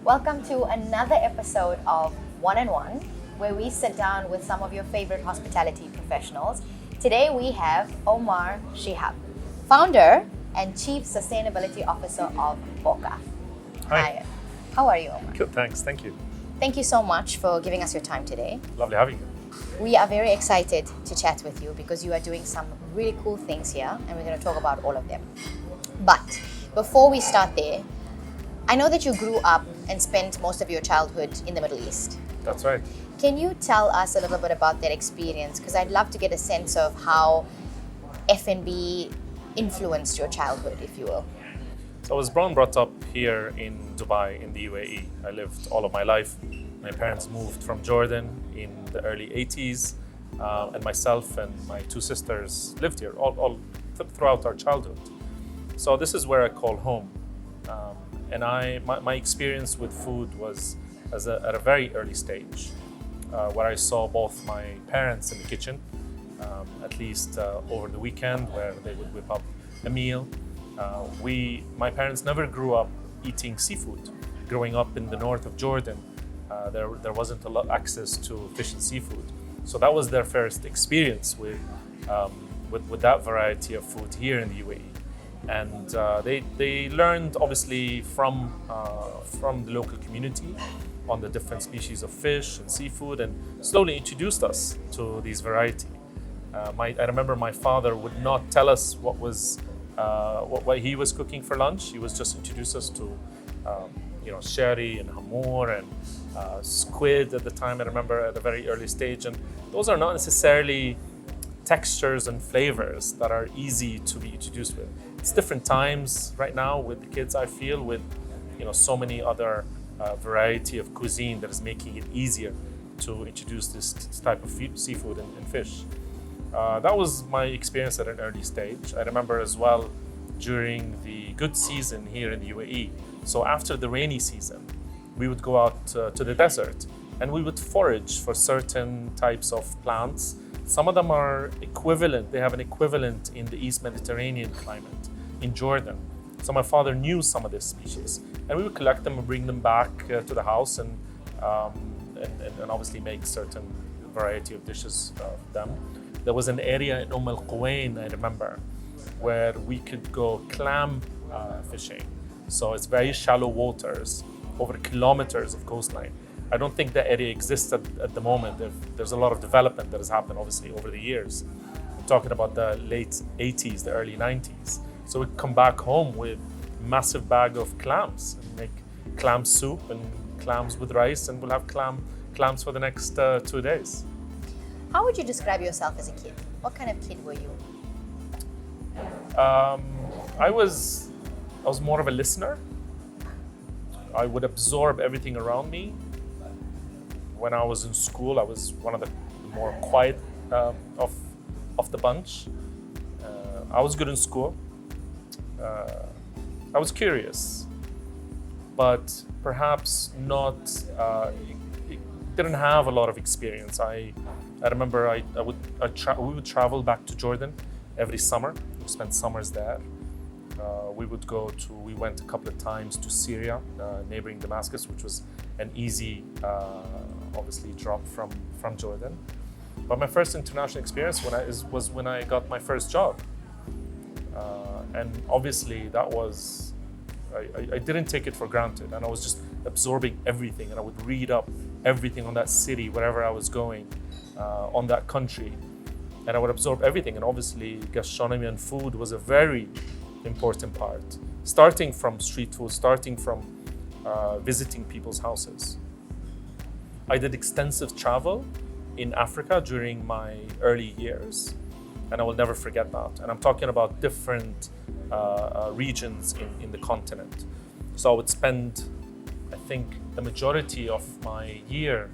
Welcome to another episode of One and One, where we sit down with some of your favorite hospitality professionals. Today we have Omar Shihab, founder and Chief Sustainability Officer of BOCA. Hi. How are you, Omar? Good, thanks. Thank you. Thank you so much for giving us your time today. Lovely having you. We are very excited to chat with you because you are doing some really cool things here, and we're going to talk about all of them. But before we start there, I know that you grew up and spent most of your childhood in the Middle East. That's right. Can you tell us a little bit about that experience? Because I'd love to get a sense of how F&B influenced your childhood, if you will. So I was born and brought up here in Dubai, in the UAE. I lived all of my life. My parents moved from Jordan in the early 80s, and myself and my two sisters lived here all throughout our childhood. So this is where I call home. And my experience with food was at a very early stage, where I saw both my parents in the kitchen, at least over the weekend, where they would whip up a meal. My parents never grew up eating seafood. Growing up in the north of Jordan, there wasn't a lot access to fish and seafood, so that was their first experience with that variety of food here in the UAE. And they learned obviously from the local community on the different species of fish and seafood, and slowly introduced us to these variety. I remember my father would not tell us what he was cooking for lunch. He was just introduce us to sherry and hamur and squid at the time. I remember at a very early stage, and those are not necessarily textures and flavors that are easy to be introduced with. It's different times right now with the kids, I feel, with so many other variety of cuisine that is making it easier to introduce this type of seafood and fish. That was my experience at an early stage. I remember as well during the good season here in the UAE. So after the rainy season, we would go out to the desert and we would forage for certain types of plants. Some of them are equivalent, they have an equivalent in the East Mediterranean climate, in Jordan. So my father knew some of these species, and we would collect them and bring them back to the house and obviously make certain variety of dishes of them. There was an area in Al Quwain, I remember, where we could go clam fishing. So it's very shallow waters, over kilometers of coastline. I don't think that area exists at the moment. There's a lot of development that has happened, obviously, over the years. I'm talking about the late 80s, the early 90s. So we'd come back home with a massive bag of clams and make clam soup and clams with rice, and we'll have clams for the next 2 days. How would you describe yourself as a kid? What kind of kid were you? I was more of a listener. I would absorb everything around me. When I was in school, I was one of the more quiet of the bunch. I was good in school. I was curious, but perhaps not. Didn't have a lot of experience. I remember we would travel back to Jordan every summer. We spent summers there. We went a couple of times to Syria, neighboring Damascus, which was an easy, obviously, drop from Jordan. But my first international experience was when I got my first job. And obviously that was, I didn't take it for granted, and I was just absorbing everything, and I would read up everything on that city, wherever I was going, on that country, and I would absorb everything. And obviously gastronomy and food was a very important part, starting from street food, starting from visiting people's houses. I did extensive travel in Africa during my early years, and I will never forget that. And I'm talking about different regions in the continent. So I would spend, I think, the majority of my year,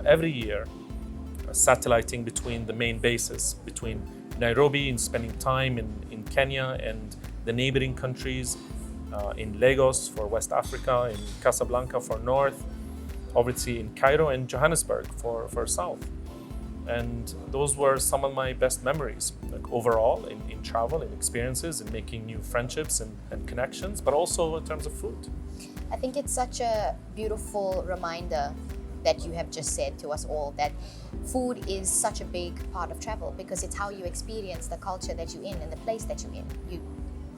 every year, satelliting between the main bases, between Nairobi and spending time in Kenya and the neighboring countries, in Lagos for West Africa, in Casablanca for North, obviously in Cairo and Johannesburg for South. And those were some of my best memories, like overall in travel, in experiences, in making new friendships and connections, but also in terms of food. I think it's such a beautiful reminder that you have just said to us all, that food is such a big part of travel, because it's how you experience the culture that you're in and the place that you're in. You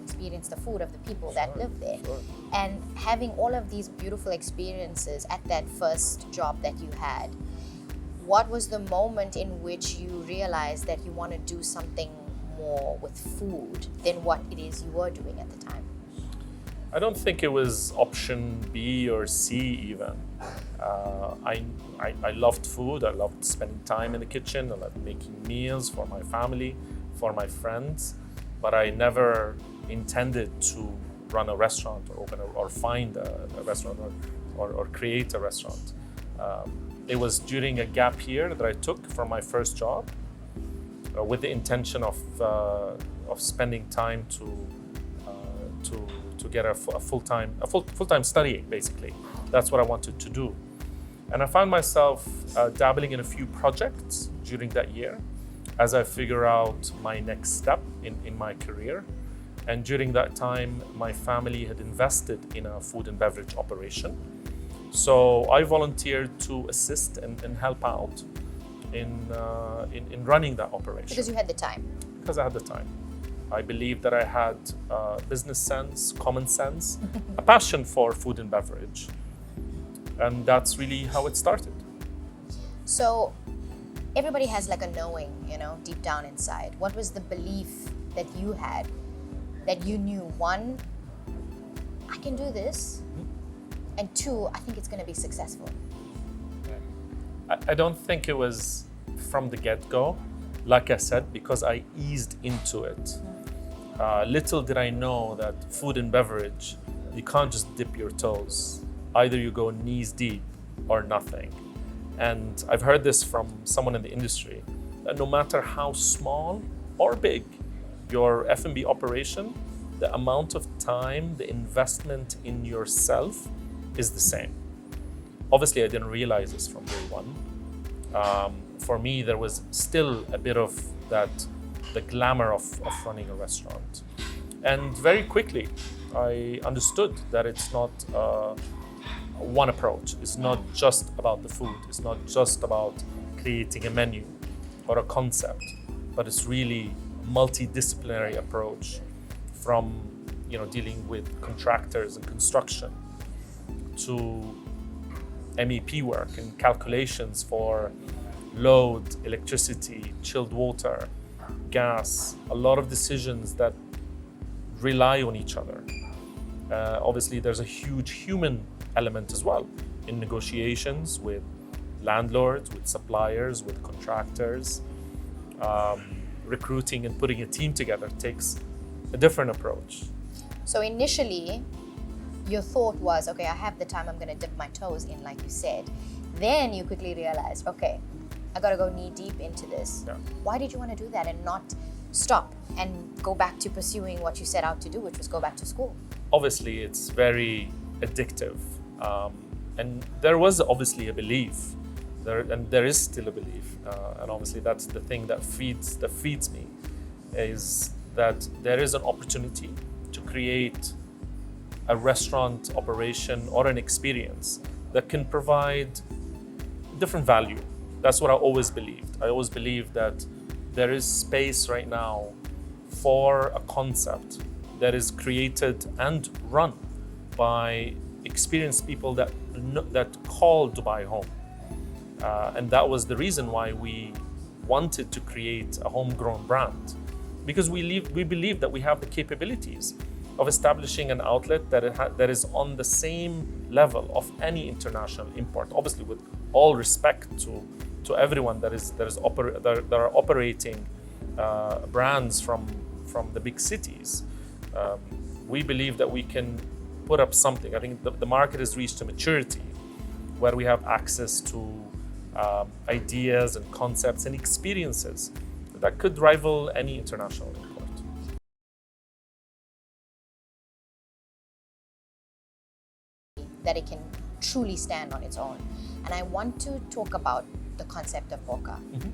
experience the food of the people that live there. Sure. And having all of these beautiful experiences at that first job that you had, what was the moment in which you realized that you want to do something more with food than what it is you were doing at the time? I don't think it was option B or C even. I loved food. I loved spending time in the kitchen. I loved making meals for my family, for my friends. But I never intended to run a restaurant or open or find a restaurant or create a restaurant. It was during a gap year that I took from my first job with the intention of spending time to get a full-time studying, basically. That's what I wanted to do. And I found myself dabbling in a few projects during that year as I figure out my next step in my career. And during that time, my family had invested in a food and beverage operation. So I volunteered to assist and help out in running that operation. Because you had the time. Because I had the time. I believed that I had business sense, common sense, a passion for food and beverage. And that's really how it started. So everybody has like a knowing, deep down inside. What was the belief that you had, that you knew, one, I can do this, and two, I think it's going to be successful? I don't think it was from the get-go, like I said, because I eased into it. Little did I know that food and beverage, you can't just dip your toes. Either you go knees deep or nothing. And I've heard this from someone in the industry, that no matter how small or big your F&B operation, the amount of time, the investment in yourself is the same. Obviously, I didn't realize this from day one. For me, there was still a bit of the glamour of running a restaurant. And very quickly, I understood that it's not one approach. It's not just about the food. It's not just about creating a menu or a concept, but it's really a multidisciplinary approach, from dealing with contractors and construction to MEP work and calculations for load, electricity, chilled water, gas, a lot of decisions that rely on each other. Obviously, there's a huge human element as well in negotiations with landlords, with suppliers, with contractors. Recruiting and putting a team together takes a different approach. So initially, your thought was, okay, I have the time, I'm going to dip my toes in, like you said. Then you quickly realized, okay, I got to go knee deep into this. Yeah. Why did you want to do that and not stop and go back to pursuing what you set out to do, which was go back to school? Obviously, it's very addictive. And there was obviously a belief, and there is still a belief. And obviously, that's the thing that feeds me, is that there is an opportunity to create a restaurant operation or an experience that can provide different value. That's what I always believed. I always believed that there is space right now for a concept that is created and run by experienced people that call Dubai home. And that was the reason why we wanted to create a homegrown brand, because we believe that we have the capabilities of establishing an outlet that is on the same level of any international import. Obviously, with all respect to everyone that are operating brands from the big cities. We believe that we can put up something. I think the market has reached a maturity where we have access to ideas and concepts and experiences that could rival any international import. That it can truly stand on its own. And I want to talk about the concept of BOCA. Mm-hmm.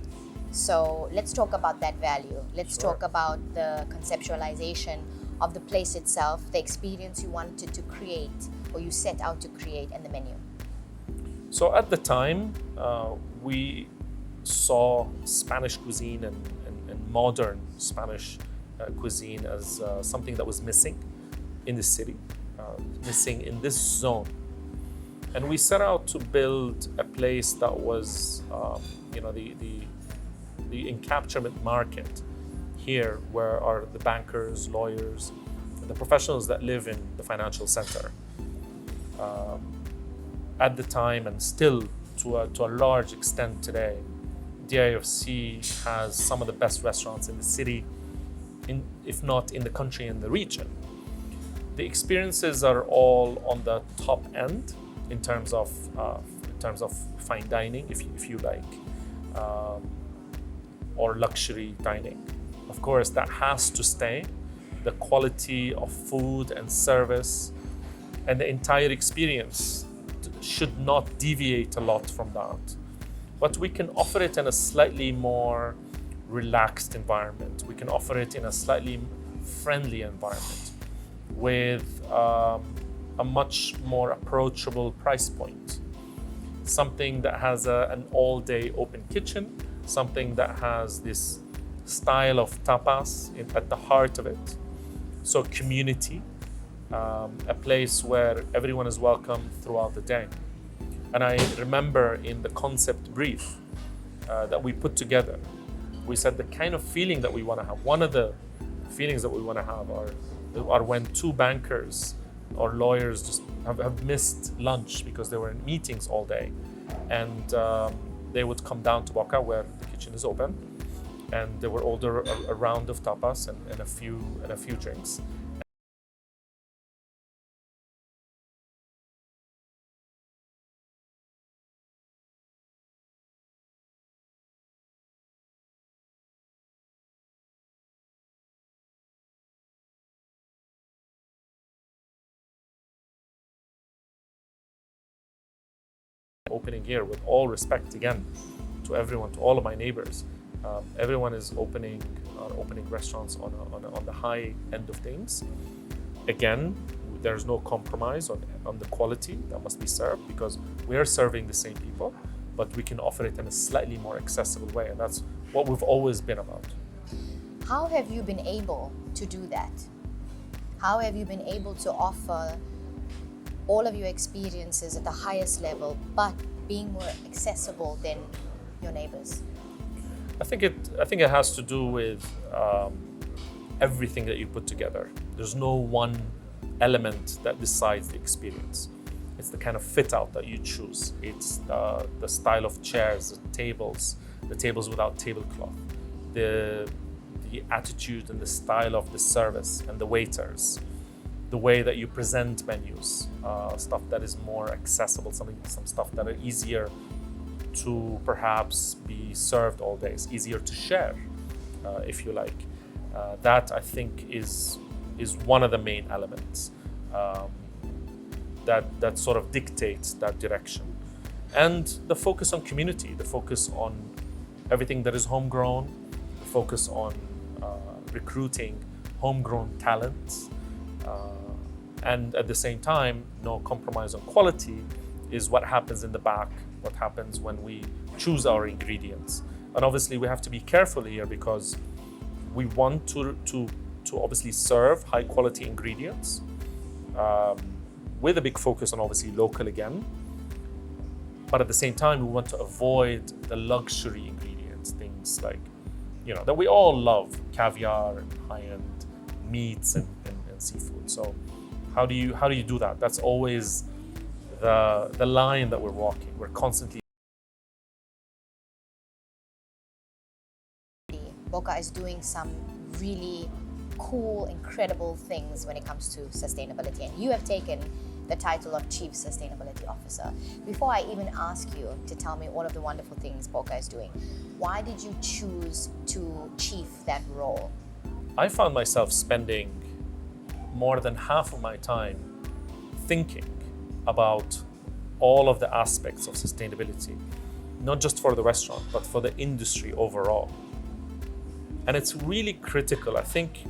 So let's talk about that value. Let's Sure. talk about the conceptualization of the place itself, the experience you wanted to create or you set out to create, and the menu? So at the time, we saw Spanish cuisine and modern Spanish cuisine as something that was missing in the city, missing in this zone. And we set out to build a place that was, the encapsulation market here, where are the bankers, lawyers, the professionals that live in the financial center. At the time, and still to a large extent today, DIFC has some of the best restaurants in the city, if not in the country, in the region. The experiences are all on the top end in terms of fine dining, if you like, or luxury dining. Of course, that has to stay. The quality of food and service and the entire experience should not deviate a lot from that. But we can offer it in a slightly more relaxed environment. We can offer it in a slightly friendly environment with a much more approachable price point. Something that has an all-day open kitchen, something that has this style of tapas at the heart of it. So community, a place where everyone is welcome throughout the day. And I remember in the concept brief that we put together, we said the kind of feeling that we want to have, one of the feelings that we want to have are when two bankers or lawyers just have missed lunch because they were in meetings all day. And they would come down to BOCA, where the kitchen is open, and they would order a round of tapas and a few drinks. Opening here, with all respect again to everyone, to all of my neighbors, everyone is opening restaurants on the high end of things. Again, there's no compromise on the quality that must be served, because we are serving the same people, but we can offer it in a slightly more accessible way, and that's what we've always been about. How have you been able to do that? How have you been able to offer all of your experiences at the highest level, but being more accessible than your neighbors? I think it has to do with everything that you put together. There's no one element that decides the experience. It's the kind of fit out that you choose. It's the style of chairs, the tables without tablecloth, the attitude and the style of the service and the waiters, the way that you present menus, stuff that is more accessible, some stuff that are easier to perhaps be served all day, it's easier to share, if you like. That, I think, is one of the main elements that sort of dictates that direction. And the focus on community, the focus on everything that is homegrown, the focus on recruiting homegrown talents, and at the same time, no compromise on quality is what happens in the back, what happens when we choose our ingredients. And obviously we have to be careful here, because we want to obviously serve high quality ingredients with a big focus on obviously local again. But at the same time, we want to avoid the luxury ingredients, things like, that we all love, caviar and high-end meats and seafood. So how do you do that? That's always the line that we're walking. We're constantly. BOCA is doing some really cool, incredible things when it comes to sustainability, and you have taken the title of Chief Sustainability Officer. Before I even ask you to tell me all of the wonderful things BOCA is doing, why did you choose to chief that role? I found myself spending more than half of my time thinking about all of the aspects of sustainability, not just for the restaurant, but for the industry overall. And it's really critical. I think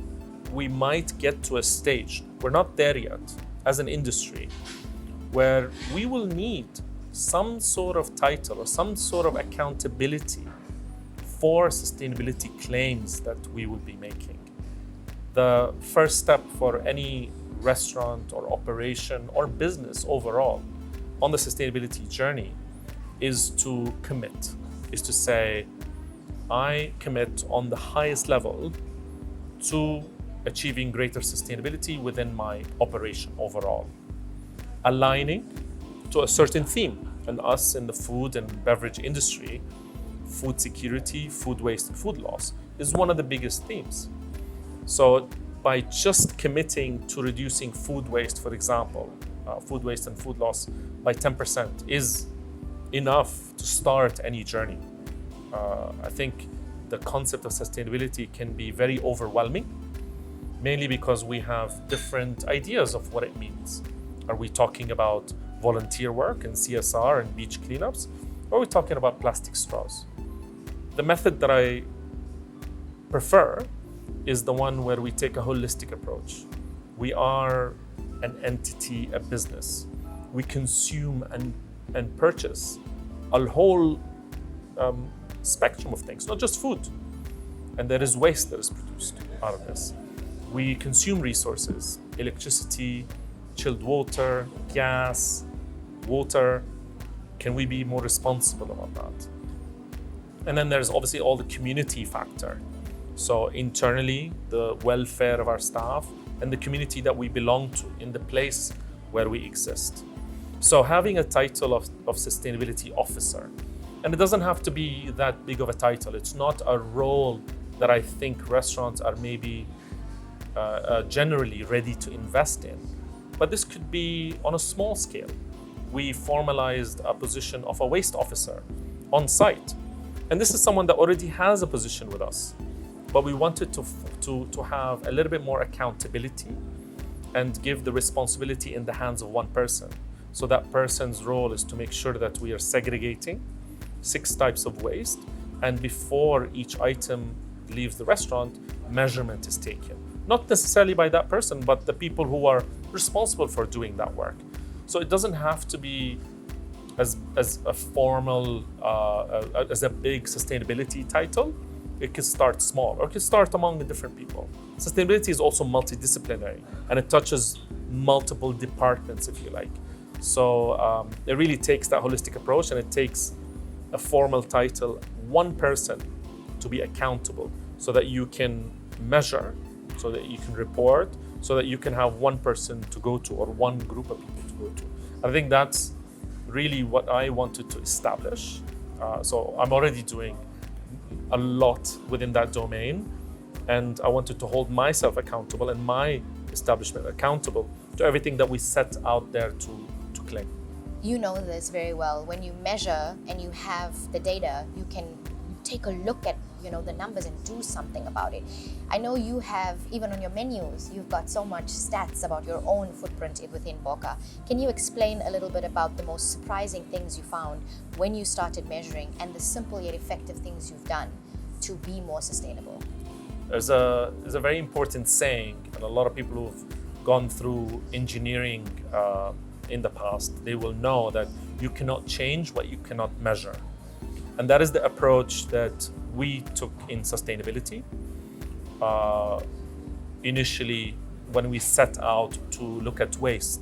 we might get to a stage, we're not there yet, as an industry, where we will need some sort of title or some sort of accountability for sustainability claims that we will be making. The first step for any restaurant or operation or business overall on the sustainability journey is to commit, is to say, I commit on the highest level to achieving greater sustainability within my operation overall, aligning to a certain theme. And us in the food and beverage industry, food security, food waste, and food loss is one of the biggest themes. So by just committing to reducing food waste, for example, food waste and food loss by 10% is enough to start any journey. I think the concept of sustainability can be very overwhelming, mainly because we have different ideas of what it means. Are we talking about volunteer work and CSR and beach cleanups, or are we talking about plastic straws? The method that I prefer is the one where we take a holistic approach. We are an entity, a business. We consume and purchase a whole spectrum of things, not just food. And there is waste that is produced out of this. We consume resources, electricity, chilled water, gas, water. Can we be more responsible about that? And then there's obviously all the community factor. So internally, the welfare of our staff and the community that we belong to in the place where we exist. So having a title of sustainability officer, and it doesn't have to be that big of a title. It's not a role that I think restaurants are maybe generally ready to invest in. But this could be on a small scale. We formalized a position of a waste officer on site. And this is someone that already has a position with us. But we wanted to have a little bit more accountability and give the responsibility in the hands of one person. So that person's role is to make sure that we are segregating 6 types of waste. And before each item leaves the restaurant, measurement is taken. Not necessarily by that person, but the people who are responsible for doing that work. So it doesn't have to be as a formal, as a big sustainability title. It can start small, or it can start among the different people. Sustainability is also multidisciplinary, and it touches multiple departments, if you like. So it really takes that holistic approach, and it takes a formal title, one person to be accountable, so that you can measure, so that you can report, so that you can have one person to go to or one group of people to go to. I think that's really what I wanted to establish. So I'm already doing a lot within that domain, and I wanted to hold myself accountable and my establishment accountable to everything that we set out there to claim. You know this very well. When you measure and you have the data, you can take a look at the numbers and do something about it. I know you have, even on your menus, you've got so much stats about your own footprint within BOCA. Can you explain a little bit about the most surprising things you found when you started measuring, and the simple yet effective things you've done to be more sustainable? There's a very important saying, and a lot of people who've gone through engineering in the past, they will know that you cannot change what you cannot measure. And that is the approach that we took in sustainability. Initially, when we set out to look at waste,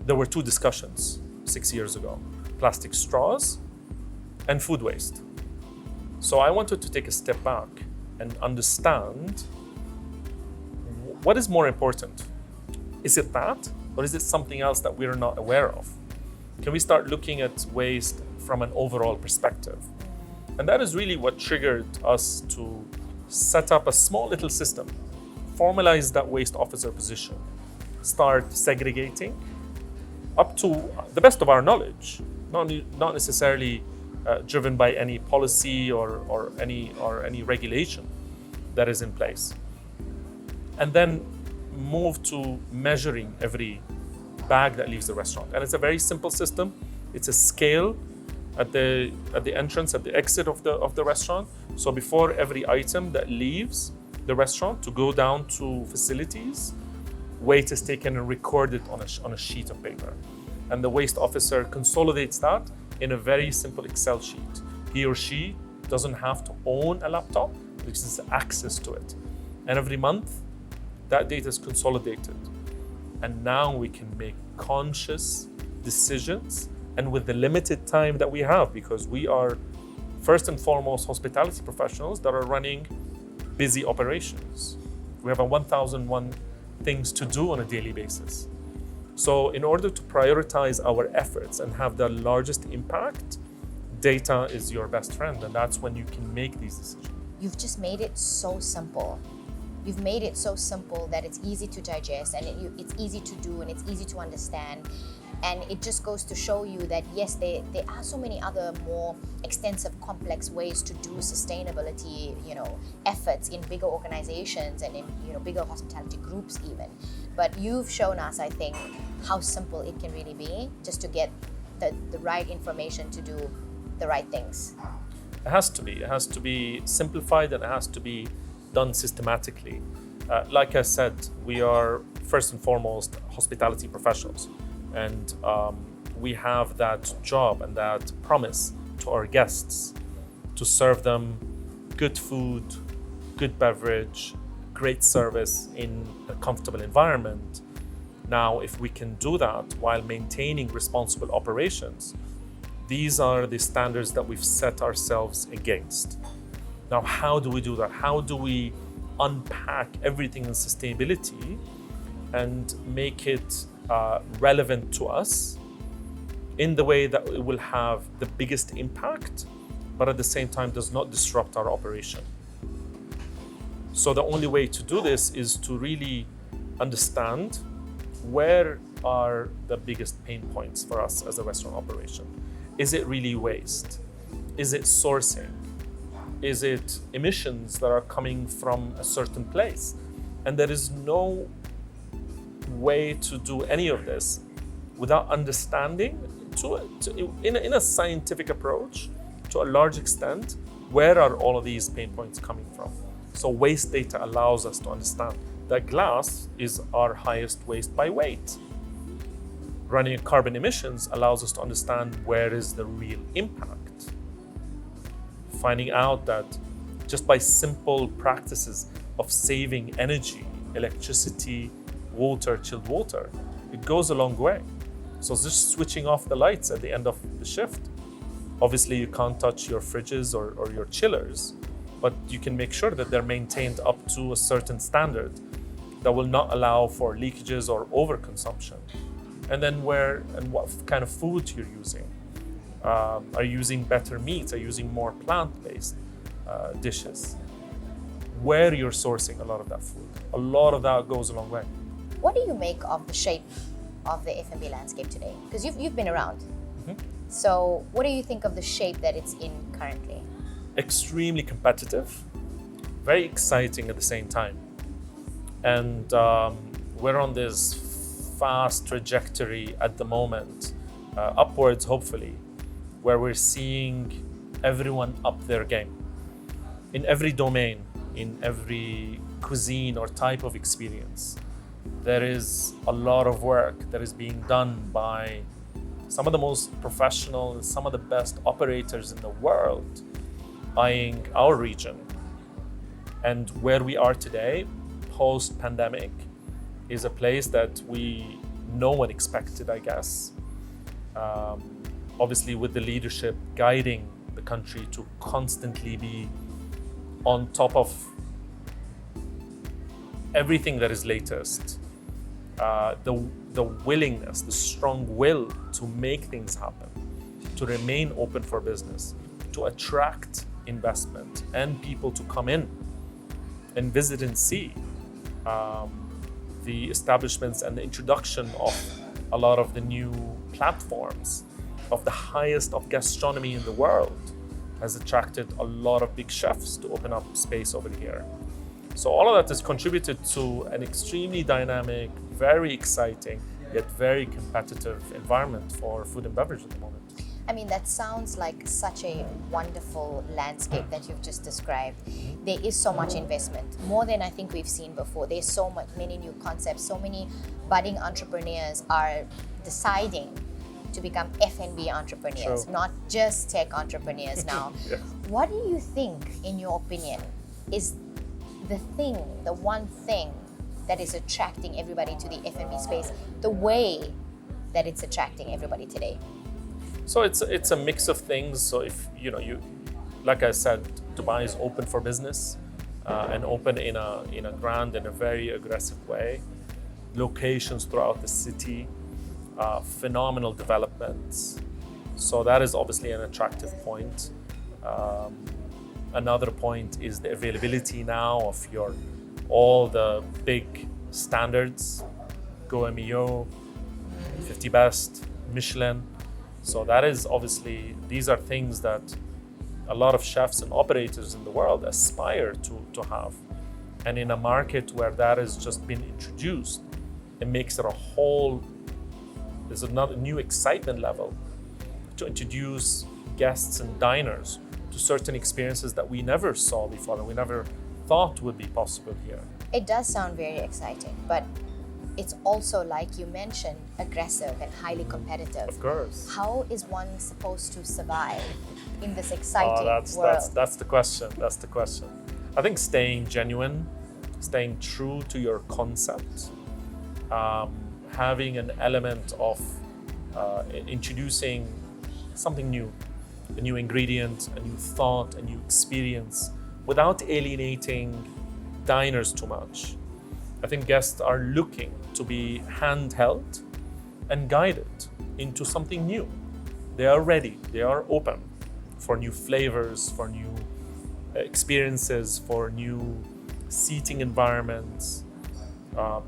there were 2 discussions 6 years ago: plastic straws and food waste. So I wanted to take a step back and understand, what is more important? Is it that, or is it something else that we're not aware of? Can we start looking at waste from an overall perspective? And that is really what triggered us to set up a small little system, formalize that waste officer position, start segregating up to the best of our knowledge, not necessarily driven by any policy or any regulation that is in place. And then move to measuring every bag that leaves the restaurant. And it's a very simple system. It's a scale at the entrance, at the exit of the restaurant. So before every item that leaves, the restaurant to go down to facilities, weight is taken and recorded on a sheet of paper. And the waste officer consolidates that in a very simple Excel sheet. He or she doesn't have to own a laptop, which is access to it. And every month, that data is consolidated. And now we can make conscious decisions, and with the limited time that we have, because we are first and foremost hospitality professionals that are running busy operations. We have 1,001 things to do on a daily basis. So in order to prioritize our efforts and have the largest impact, data is your best friend, and that's when you can make these decisions. You've just made it so simple. You've made it so simple that it's easy to digest, and it's easy to do, and it's easy to understand. And it just goes to show you that yes, there are so many other more extensive, complex ways to do sustainability, efforts in bigger organizations and in bigger hospitality groups even. But you've shown us, I think, how simple it can really be just to get the right information to do the right things. It has to be. It has to be simplified, and it has to be done systematically. Like I said, we are first and foremost hospitality professionals, and we have that job and that promise to our guests to serve them good food, good beverage, great service in a comfortable environment. Now, if we can do that while maintaining responsible operations, these are the standards that we've set ourselves against. Now, how do we do that? How do we unpack everything in sustainability and make it relevant to us in the way that it will have the biggest impact, but at the same time does not disrupt our operation? So the only way to do this is to really understand where are the biggest pain points for us as a restaurant operation. Is it really waste? Is it sourcing? Is it emissions that are coming from a certain place? And there is no way to do any of this without understanding in a scientific approach, to a large extent, where are all of these pain points coming from? So waste data allows us to understand that glass is our highest waste by weight. Running carbon emissions allows us to understand where is the real impact. Finding out that just by simple practices of saving energy, electricity, water, chilled water, it goes a long way. So just switching off the lights at the end of the shift. Obviously, you can't touch your fridges or your chillers, but you can make sure that they're maintained up to a certain standard that will not allow for leakages or overconsumption. And then where and what kind of food you're using. Are you using better meats? Are you using more plant-based dishes? Where you're sourcing a lot of that food. A lot of that goes a long way. What do you make of the shape of the F&B landscape today? Because you've been around. Mm-hmm. So what do you think of the shape that it's in currently? Extremely competitive, very exciting at the same time. And we're on this fast trajectory at the moment, upwards hopefully, where we're seeing everyone up their game in every domain, in every cuisine or type of experience. There is a lot of work that is being done by some of the most professional and some of the best operators in the world, eyeing our region. And where we are today, post-pandemic, is a place that no one expected, I guess. Obviously, with the leadership guiding the country to constantly be on top of everything that is latest, the willingness, the strong will to make things happen, to remain open for business, to attract investment and people to come in and visit and see the establishments, and the introduction of a lot of the new platforms of the highest of gastronomy in the world has attracted a lot of big chefs to open up space over here. So all of that has contributed to an extremely dynamic, very exciting, yet very competitive environment for food and beverage at the moment. I mean, that sounds like such a wonderful landscape that you've just described. There is so much investment, more than I think we've seen before. There's so many new concepts, so many budding entrepreneurs are deciding to become F&B entrepreneurs, Sure. not just tech entrepreneurs now. Yes. What do you think, in your opinion, is the one thing that is attracting everybody to the F&B space the way that it's attracting everybody today? So it's a mix of things. So if you like I said, Dubai is open for business and open in a grand and a very aggressive way. Locations throughout the city, phenomenal developments. So that is obviously an attractive point. Another point is the availability now of all the big standards, Go 50 Best, Michelin. So that is obviously, these are things that a lot of chefs and operators in the world aspire to have. And in a market where that has just been introduced, it makes it there's another new excitement level to introduce guests and diners to certain experiences that we never saw before and we never thought would be possible here. It does sound very exciting, but it's also, like you mentioned, aggressive and highly competitive. Of course. How is one supposed to survive in this exciting world? That's the question. That's the question. I think staying genuine, staying true to your concept, having an element of introducing something new, a new ingredient, a new thought, a new experience, without alienating diners too much. I think guests are looking to be handheld and guided into something new. They are ready, they are open for new flavors, for new experiences, for new seating environments,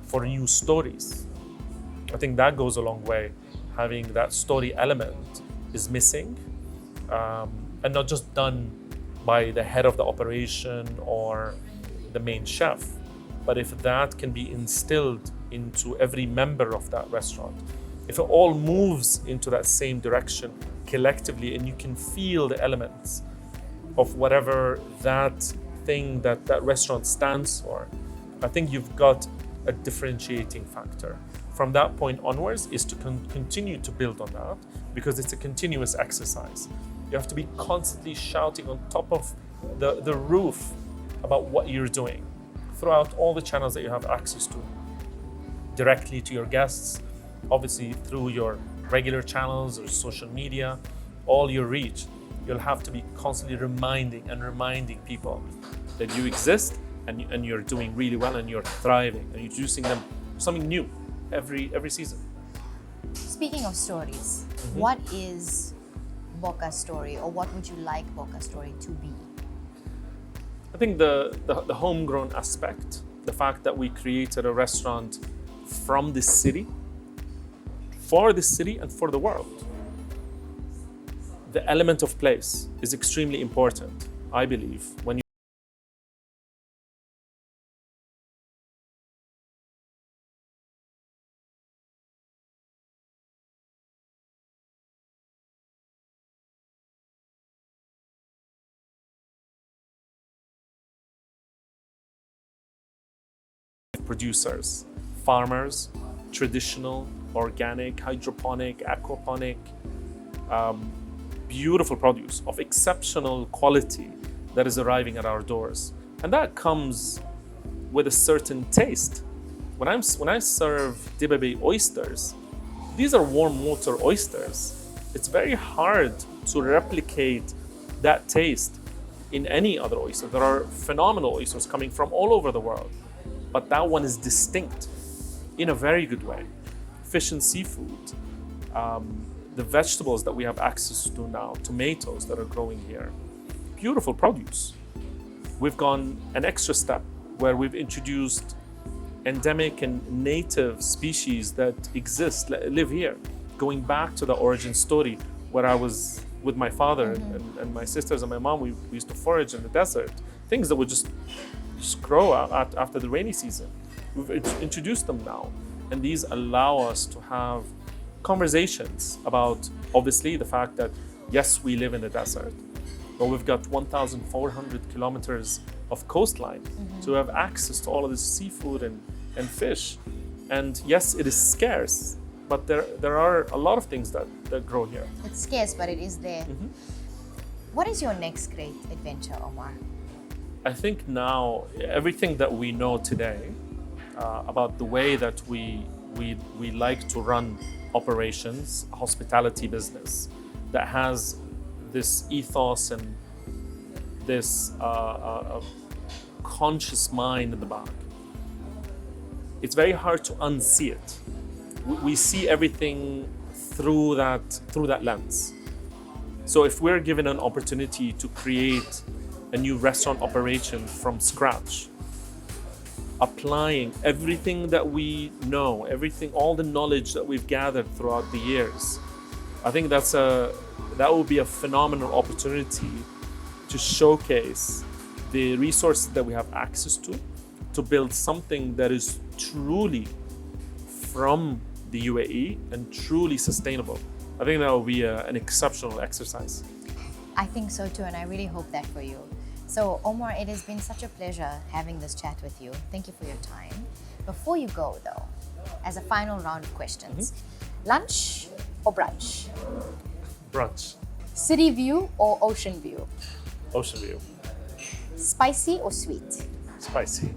for new stories. I think that goes a long way. Having that story element is missing, and not just done by the head of the operation or the main chef. But if that can be instilled into every member of that restaurant, if it all moves into that same direction collectively, and you can feel the elements of whatever that thing that restaurant stands for, I think you've got a differentiating factor. From that point onwards is to continue to build on that, because it's a continuous exercise. You have to be constantly shouting on top of the roof about what you're doing throughout all the channels that you have access to, directly to your guests, obviously through your regular channels or social media, all your reach. You'll have to be constantly reminding people that you exist and you're doing really well and you're thriving and introducing them to something new every season. Speaking of stories, what is BOCA's story, or what would you like BOCA's story to be? I think the homegrown aspect, the fact that we created a restaurant from the city, for the city and for the world. The element of place is extremely important, I believe, when you producers, farmers, traditional, organic, hydroponic, aquaponic, beautiful produce of exceptional quality that is arriving at our doors. And that comes with a certain taste. When I serve Dibabe oysters, these are warm water oysters. It's very hard to replicate that taste in any other oyster. There are phenomenal oysters coming from all over the world, but that one is distinct in a very good way. Fish and seafood, the vegetables that we have access to now, tomatoes that are growing here, beautiful produce. We've gone an extra step where we've introduced endemic and native species that live here. Going back to the origin story, where I was with my father and my sisters and my mom, we used to forage in the desert, things that would just grow out after the rainy season. We've introduced them now, and these allow us to have conversations about, obviously, the fact that Yes, we live in the desert, but we've got 1,400 kilometers of coastline to have access to all of this seafood and fish. And yes, it is scarce, but there are a lot of things that grow here. It's scarce, but it is there. What is your next great adventure, Omar? I think now everything that we know today about the way that we like to run operations, hospitality business, that has this ethos and this conscious mind in the back. It's very hard to unsee it. We see everything through that lens. So if we're given an opportunity to create a new restaurant operation from scratch, applying everything that we know, all the knowledge that we've gathered throughout the years, I think that would be a phenomenal opportunity to showcase the resources that we have access to build something that is truly from the UAE and truly sustainable. I think that will be an exceptional exercise. I think so too, and I really hope that for you. So Omar, it has been such a pleasure having this chat with you. Thank you for your time. Before you go though, as a final round of questions, lunch or brunch? Brunch. City view or ocean view? Ocean view. Spicy or sweet? Spicy.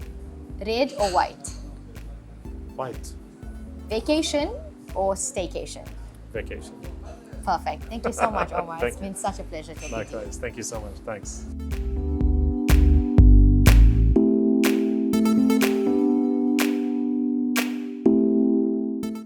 Red or white? White. Vacation or staycation? Vacation. Perfect. Thank you so much, Omar. Thank It's been such a pleasure talking to you. Likewise. Thank you so much. Thanks.